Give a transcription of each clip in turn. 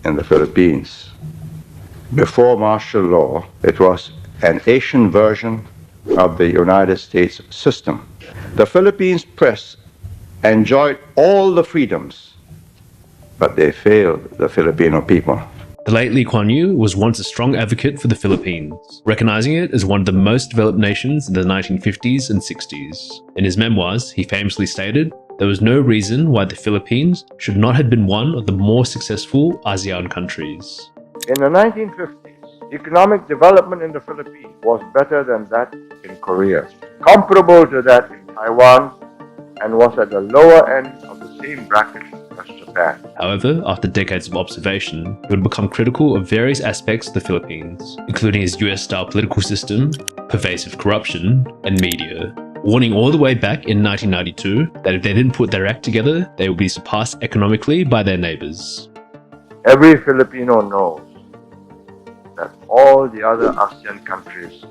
in the Philippines. Before martial law, it was an Asian version of the United States system. The Philippines press enjoyed all the freedoms, but they failed the Filipino people. The late Lee Kuan Yew was once a strong advocate for the Philippines, recognizing it as one of the most developed nations in the 1950s and 60s. In his memoirs, he famously stated, "There was no reason why the Philippines should not have been one of the more successful ASEAN countries." In the 1950s, economic development in the Philippines was better than that in Korea, comparable to that in Taiwan, and was at the lower end of the same bracket as Japan. However, after decades of observation, he would become critical of various aspects of the Philippines, including its US-style political system, pervasive corruption, and media, warning all the way back in 1992 that if they didn't put their act together, they would be surpassed economically by their neighbors. Every Filipino knows that all the other ASEAN countries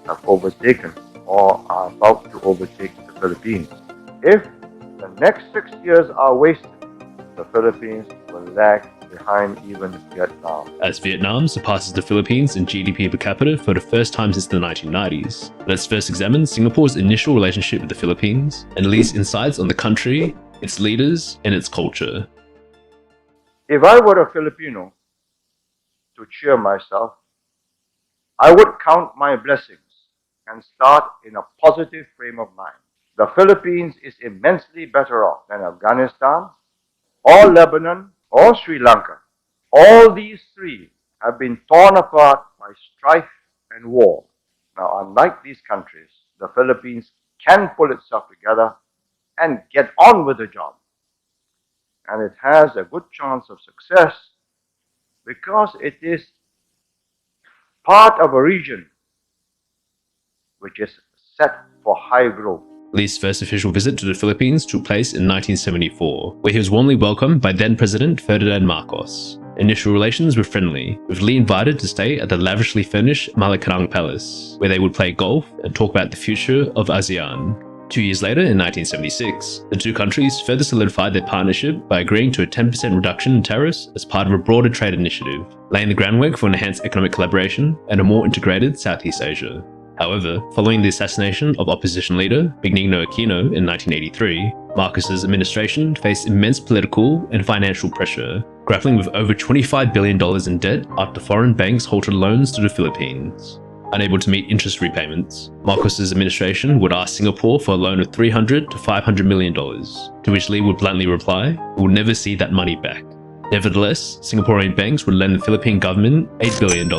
have overtaken or are about to overtake the Philippines. If the next 6 years are wasted, the Philippines will lag behind even Vietnam. As Vietnam surpasses the Philippines in GDP per capita for the first time since the 1990s, let's first examine Singapore's initial relationship with the Philippines and Lee's insights on the country, its leaders, and its culture. If I were a Filipino to cheer myself, I would count my blessings and start in a positive frame of mind. The Philippines is immensely better off than Afghanistan, or Lebanon, or Sri Lanka. All these three have been torn apart by strife and war. Now, unlike these countries, the Philippines can pull itself together and get on with the job. And it has a good chance of success because it is part of a region which is set for high growth. Lee's first official visit to the Philippines took place in 1974, where he was warmly welcomed by then-President Ferdinand Marcos. Initial relations were friendly, with Lee invited to stay at the lavishly furnished Malacanang Palace, where they would play golf and talk about the future of ASEAN. 2 years later, in 1976, the two countries further solidified their partnership by agreeing to a 10% reduction in tariffs as part of a broader trade initiative, laying the groundwork for enhanced economic collaboration and a more integrated Southeast Asia. However, following the assassination of opposition leader Benigno Aquino in 1983, Marcos's administration faced immense political and financial pressure, grappling with over $25 billion in debt after foreign banks halted loans to the Philippines. Unable to meet interest repayments, Marcos's administration would ask Singapore for a loan of $300 to $500 million, to which Lee would bluntly reply, "We will never see that money back." Nevertheless, Singaporean banks would lend the Philippine government $8 billion,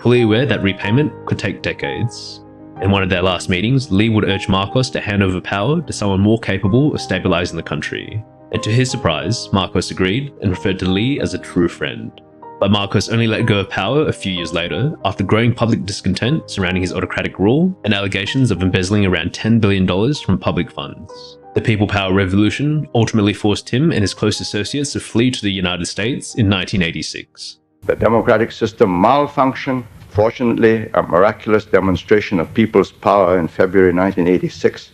fully aware that repayment could take decades. In one of their last meetings, Lee would urge Marcos to hand over power to someone more capable of stabilizing the country. And to his surprise, Marcos agreed and referred to Lee as a true friend. But Marcos only let go of power a few years later after growing public discontent surrounding his autocratic rule and allegations of embezzling around $10 billion from public funds. The People Power Revolution ultimately forced him and his close associates to flee to the United States in 1986. The democratic system malfunctioned. Fortunately, a miraculous demonstration of people's power in February 1986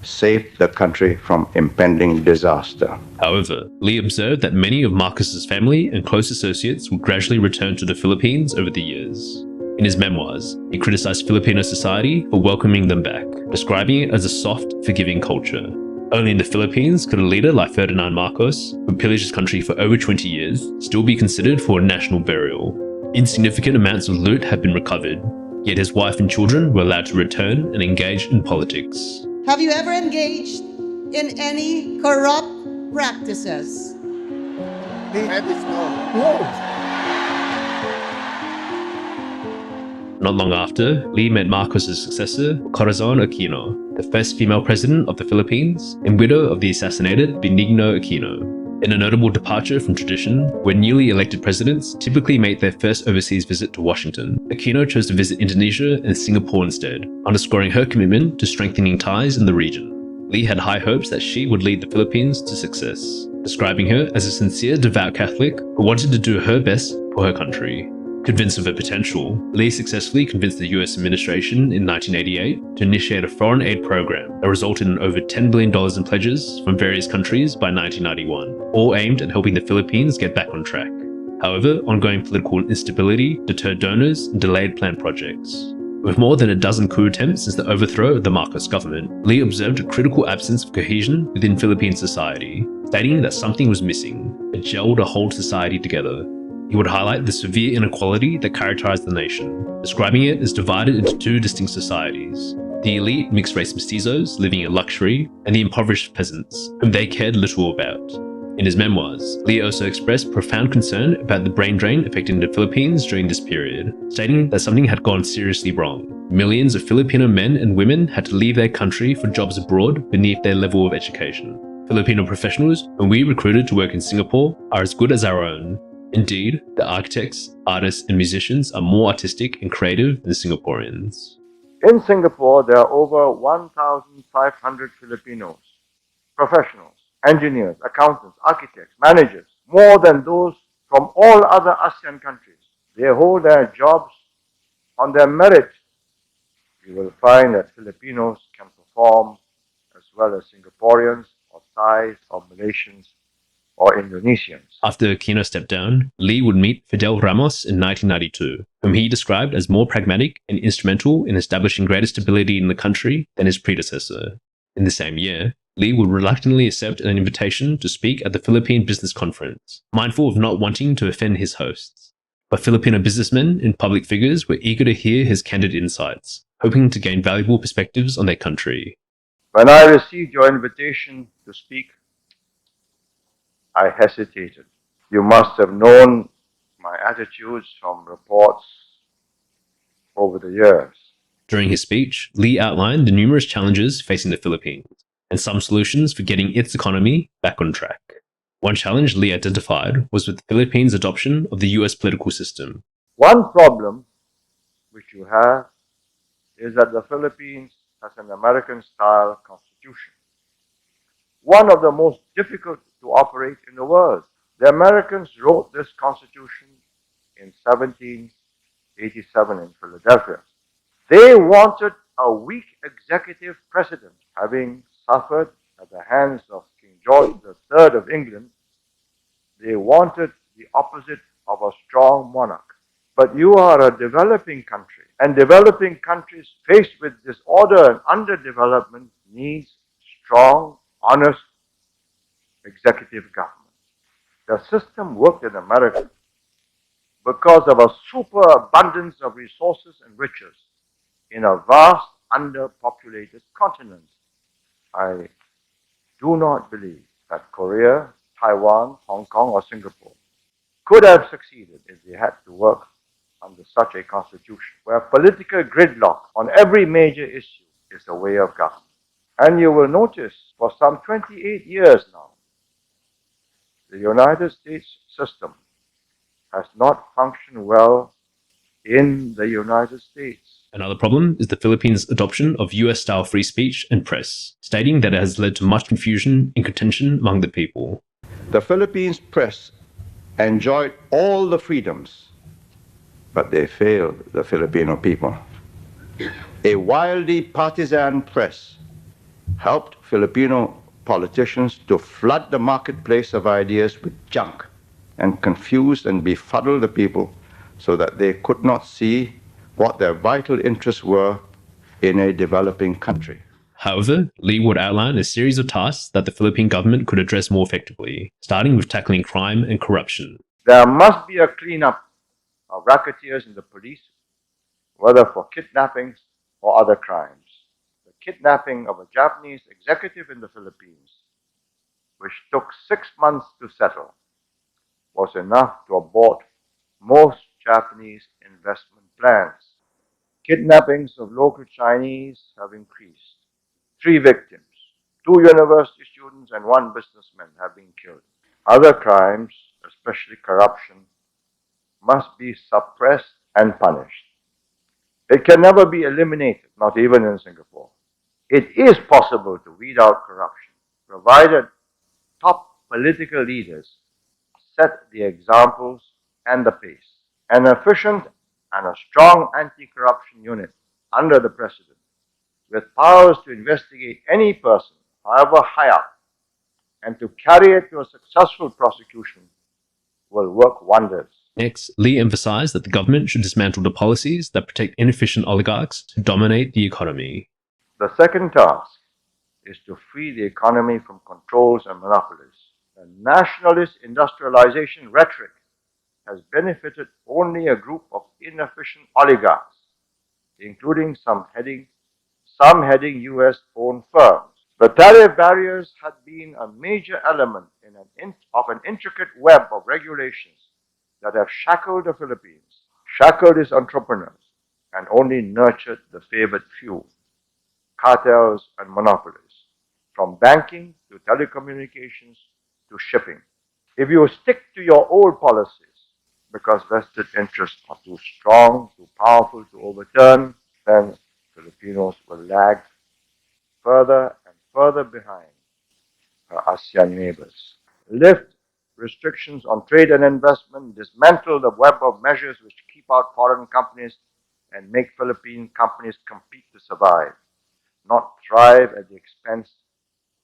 saved the country from impending disaster. However, Lee observed that many of Marcos's family and close associates would gradually return to the Philippines over the years. In his memoirs, he criticized Filipino society for welcoming them back, describing it as a soft, forgiving culture. Only in the Philippines could a leader like Ferdinand Marcos, who pillaged his country for over 20 years, still be considered for a national burial. Insignificant amounts of loot have been recovered, yet his wife and children were allowed to return and engage in politics. Have you ever engaged in any corrupt practices? Not long after, Lee met Marcos's successor, Corazon Aquino, the first female president of the Philippines and widow of the assassinated Benigno Aquino. In a notable departure from tradition, where newly elected presidents typically make their first overseas visit to Washington, Aquino chose to visit Indonesia and Singapore instead, underscoring her commitment to strengthening ties in the region. Lee had high hopes that she would lead the Philippines to success, describing her as a sincere, devout Catholic who wanted to do her best for her country. Convinced of her potential, Lee successfully convinced the US administration in 1988 to initiate a foreign aid program that resulted in over $10 billion in pledges from various countries by 1991, all aimed at helping the Philippines get back on track. However, ongoing political instability deterred donors and delayed planned projects. With more than a dozen coup attempts since the overthrow of the Marcos government, Lee observed a critical absence of cohesion within Philippine society, stating that something was missing, a gel to hold society together. He would highlight the severe inequality that characterized the nation, describing it as divided into two distinct societies: the elite mixed-race mestizos living in luxury, and the impoverished peasants, whom they cared little about. In his memoirs, Lee also expressed profound concern about the brain drain affecting the Philippines during this period, stating that something had gone seriously wrong. Millions of Filipino men and women had to leave their country for jobs abroad beneath their level of education. Filipino professionals, whom we recruited to work in Singapore, are as good as our own. Indeed, the architects, artists, and musicians are more artistic and creative than Singaporeans. In Singapore, there are over 1,500 Filipinos, professionals, engineers, accountants, architects, managers, more than those from all other ASEAN countries. They hold their jobs on their merit. You will find that Filipinos can perform as well as Singaporeans or Thais or Malaysians or Indonesians. After Aquino stepped down, Lee would meet Fidel Ramos in 1992, whom he described as more pragmatic and instrumental in establishing greater stability in the country than his predecessor. In the same year, Lee would reluctantly accept an invitation to speak at the Philippine Business Conference, mindful of not wanting to offend his hosts. But Filipino businessmen and public figures were eager to hear his candid insights, hoping to gain valuable perspectives on their country. When I received your invitation to speak, I hesitated. You must have known my attitudes from reports over the years. During his speech, Lee outlined the numerous challenges facing the Philippines and some solutions for getting its economy back on track. One challenge Lee identified was with the Philippines' adoption of the US political system. One problem which you have is that the Philippines has an American-style constitution, one of the most difficult to operate in the world. The Americans wrote this constitution in 1787 in Philadelphia. They wanted a weak executive president, having suffered at the hands of King George III of England. They wanted the opposite of a strong monarch. But you are a developing country, and developing countries faced with disorder and underdevelopment needs strong, honest executive government. The system worked in America because of a superabundance of resources and riches in a vast, underpopulated continent. I do not believe that Korea, Taiwan, Hong Kong, or Singapore could have succeeded if they had to work under such a constitution, where political gridlock on every major issue is the way of government. And you will notice for some 28 years now, the United States system has not functioned well in the United States. Another problem is the Philippines' adoption of US-style free speech and press, stating that it has led to much confusion and contention among the people. The Philippines press enjoyed all the freedoms, but they failed the Filipino people. A wildly partisan press helped Filipino politicians to flood the marketplace of ideas with junk and confuse and befuddle the people so that they could not see what their vital interests were in a developing country. However, Lee would outline a series of tasks that the Philippine government could address more effectively, starting with tackling crime and corruption. There must be a cleanup of racketeers in the police, whether for kidnappings or other crimes. The kidnapping of a Japanese executive in the Philippines, which took 6 months to settle, was enough to abort most Japanese investment plans. Kidnappings of local Chinese have increased. 3 victims, 2 university students and 1 businessman have been killed. Other crimes, especially corruption, must be suppressed and punished. It can never be eliminated, not even in Singapore. It is possible to weed out corruption, provided top political leaders set the examples and the pace. An efficient and a strong anti-corruption unit under the President, with powers to investigate any person, however high up, and to carry it to a successful prosecution, will work wonders. Next, Lee emphasized that the government should dismantle the policies that protect inefficient oligarchs who dominate the economy. The second task is to free the economy from controls and monopolies. The nationalist industrialization rhetoric has benefited only a group of inefficient oligarchs, including some heading US-owned firms. The tariff barriers had been a major element of an intricate web of regulations that have shackled the Philippines, shackled its entrepreneurs, and only nurtured the favored few, cartels and monopolies, from banking to telecommunications to shipping. If you stick to your old policies because vested interests are too strong, too powerful to overturn, then Filipinos will lag further and further behind her ASEAN neighbors. Lift restrictions on trade and investment, dismantle the web of measures which keep out foreign companies, and make Philippine companies compete to survive, not thrive at the expense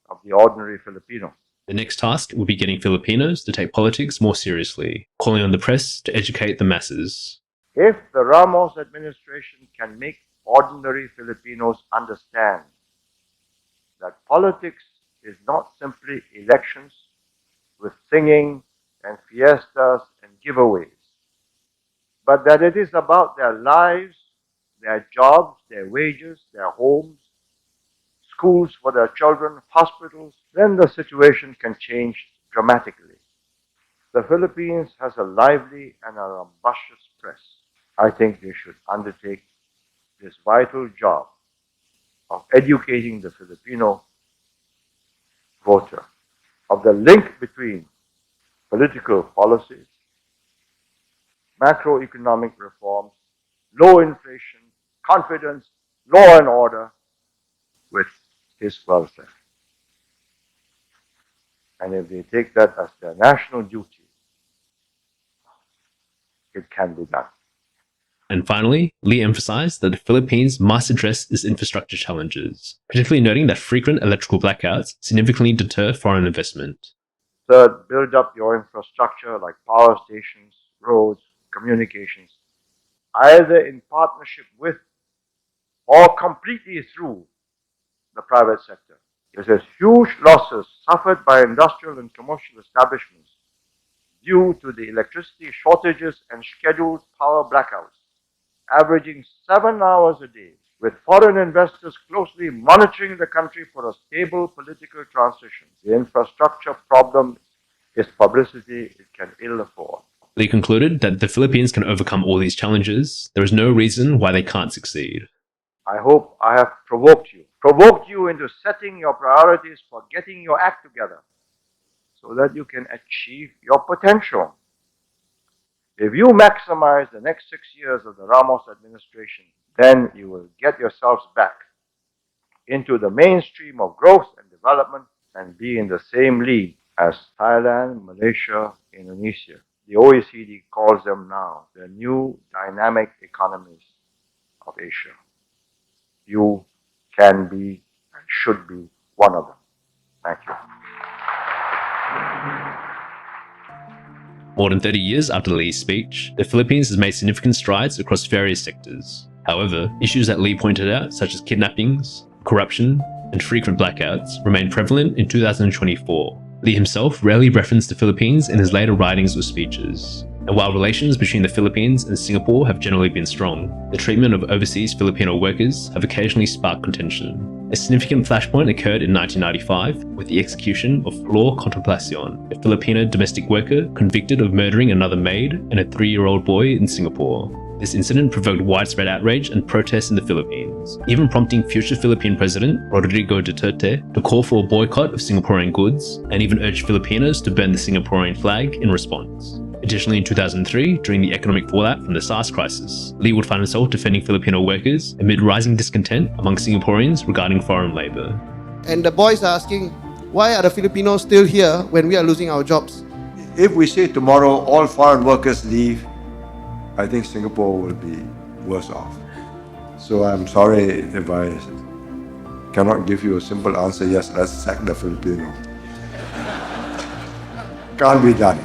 of the ordinary Filipino. The next task will be getting Filipinos to take politics more seriously, calling on the press to educate the masses. If the Ramos administration can make ordinary Filipinos understand that politics is not simply elections with singing and fiestas and giveaways, but that it is about their lives, their jobs, their wages, their homes, schools for their children, hospitals, then the situation can change dramatically. The Philippines has a lively and an ambitious press. I think they should undertake this vital job of educating the Filipino voter of the link between political policies, macroeconomic reforms, low inflation, confidence, law and order with his welfare. And if they take that as their national duty, it can be done. And finally, Lee emphasized that the Philippines must address its infrastructure challenges, particularly noting that frequent electrical blackouts significantly deter foreign investment. Third, build up your infrastructure like power stations, roads, communications, either in partnership with or completely through the private sector. There's huge losses suffered by industrial and commercial establishments due to the electricity shortages and scheduled power blackouts, averaging 7 hours a day, with foreign investors closely monitoring the country for a stable political transition. The infrastructure problem is publicity it can ill afford. Lee concluded that the Philippines can overcome all these challenges. There is no reason why they can't succeed. I hope I have provoked you into setting your priorities for getting your act together so that you can achieve your potential. If you maximize the next 6 years of the Ramos administration, then you will get yourselves back into the mainstream of growth and development and be in the same league as Thailand, Malaysia, Indonesia. The OECD calls them now the new dynamic economies of Asia. You can be and should be one of them. Thank you. More than 30 years after Lee's speech, the Philippines has made significant strides across various sectors. However, issues that Lee pointed out, such as kidnappings, corruption, and frequent blackouts, remain prevalent in 2024. Lee himself rarely referenced the Philippines in his later writings or speeches. And while relations between the Philippines and Singapore have generally been strong, the treatment of overseas Filipino workers have occasionally sparked contention. A significant flashpoint occurred in 1995 with the execution of Flor Contemplacion, a Filipino domestic worker convicted of murdering another maid and a 3-year-old boy in Singapore. This incident provoked widespread outrage and protests in the Philippines, even prompting future Philippine President Rodrigo Duterte to call for a boycott of Singaporean goods and even urged Filipinos to burn the Singaporean flag in response. Additionally, in 2003, during the economic fallout from the SARS crisis, Lee would find himself defending Filipino workers amid rising discontent among Singaporeans regarding foreign labor. And the boys are asking, why are the Filipinos still here when we are losing our jobs? If we say tomorrow all foreign workers leave, I think Singapore will be worse off. So I'm sorry if I cannot give you a simple answer, yes, let's sack the Filipinos. Can't be done.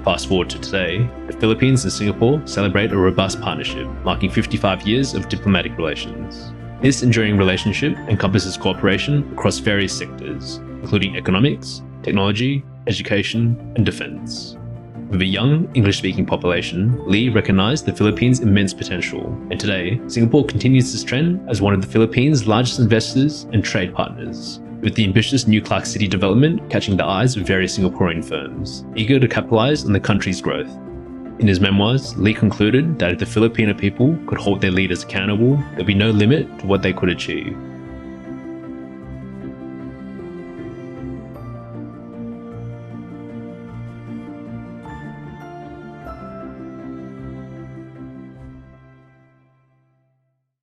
Fast forward to today, the Philippines and Singapore celebrate a robust partnership, marking 55 years of diplomatic relations. This enduring relationship encompasses cooperation across various sectors, including economics, technology, education, and defense. With a young, English-speaking population, Lee recognized the Philippines' immense potential, and today, Singapore continues this trend as one of the Philippines' largest investors and trade partners, with the ambitious New Clark City development catching the eyes of various Singaporean firms, eager to capitalize on the country's growth. In his memoirs, Lee concluded that if the Filipino people could hold their leaders accountable, there'd be no limit to what they could achieve.